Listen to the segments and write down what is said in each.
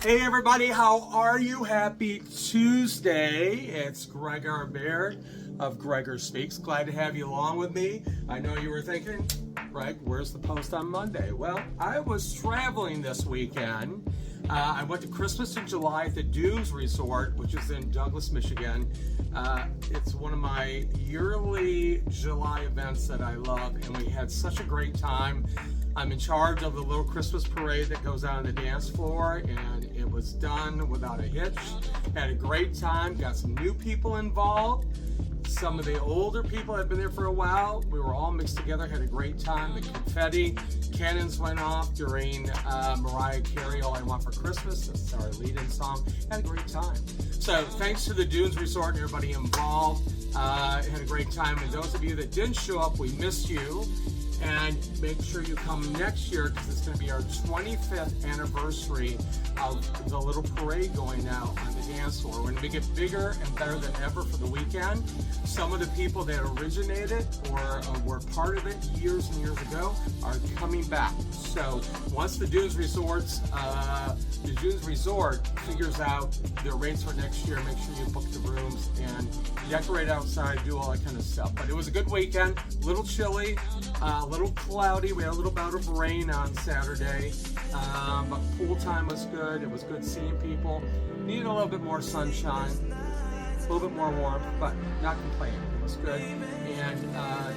Hey everybody, how are you? Happy Tuesday. It's Gregor Baird of Gregor Speaks. Glad to have you along with me. I know you were thinking, Greg, where's the post on Monday? Well, I was traveling this weekend. I went to Christmas in July at the Dunes Resort, which is in Douglas, Michigan. It's one of my yearly July events that I love, and we had such a great time. I'm in charge of the little Christmas parade that goes on the dance floor, and it was done without a hitch. Had a great time, got some new people involved. Some of the older people had been there for a while. We were all mixed together, had a great time. The confetti cannons went off during Mariah Carey, All I Want for Christmas. That's our lead-in song. Had a great time. So thanks to the Dunes Resort and everybody involved. Had a great time. And those of you that didn't show up, we missed you. And make sure you come next year because it's going to be our 25th anniversary of the little parade going out on the dance floor. We're going to make it bigger and better than ever for the weekend. Some of the people that originated or were part of it years and years ago are coming back. So once the Dunes Resort figures out their rates for next year, make sure you book the rooms and decorate outside, do all that kind of stuff. But it was a good weekend, a little chilly, a little cloudy. We had a little bout of rain on Saturday, but pool time was good. It was good seeing people. Needed a little bit more sunshine, a little bit more warmth, but not complaining. It was good. And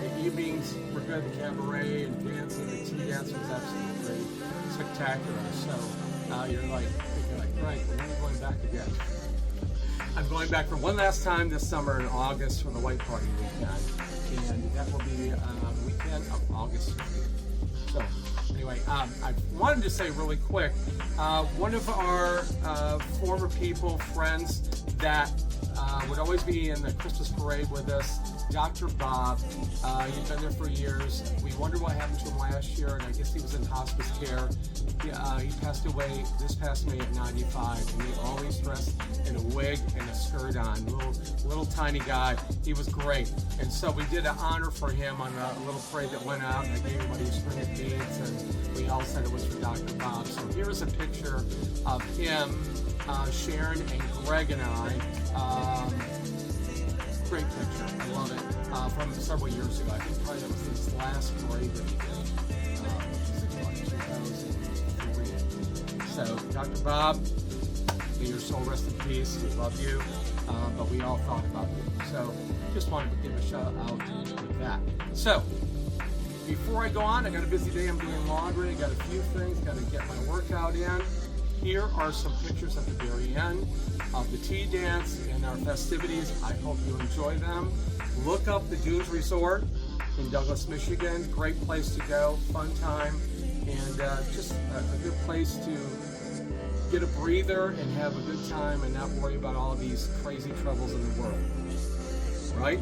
the evenings were good. The cabaret and dancing, the tea dance was absolutely great, spectacular. So you're like, right, when are you going back again? I'm going back for one last time this summer in August for the White Party weekend, and that will be the weekend of August 15th. So anyway, I wanted to say really quick, one of our former people, friends that would always be in the Christmas parade with us, Dr. Bob, he's been there for years. We wondered what happened to him last year, and I guess he was in hospice care. He passed away this past May at 95, and he always dressed in a wig and a skirt on, little tiny guy. He was great, and so we did an honor for him on a little parade that went out, and I gave everybody a string of beads, and we all said it was for Dr. Bob. So here is a picture of him, Sharon and Greg and I. Great picture, I love it, from several years ago. I think probably that was his last parade that he did, which is like 2003. So, Dr. Bob, may your soul rest in peace. We love you, but we all thought about you. So, just wanted to give a shout out with that. So, before I go on, I got a busy day. I'm doing laundry. I got a few things. Got to get my workout in. Here are some pictures at the very end of the tea dance and our festivities. I hope you enjoy them. Look up the Dunes Resort in Douglas, Michigan. Great place to go, fun time, and just a good place to get a breather and have a good time and not worry about all of these crazy troubles in the world. Right?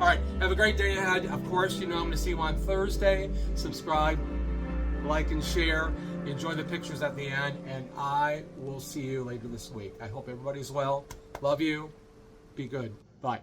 All right, have a great day ahead. Of course, you know I'm going to see you on Thursday. Subscribe, like, and share. Enjoy the pictures at the end, and I will see you later this week. I hope everybody's well. Love you. Be good. Bye.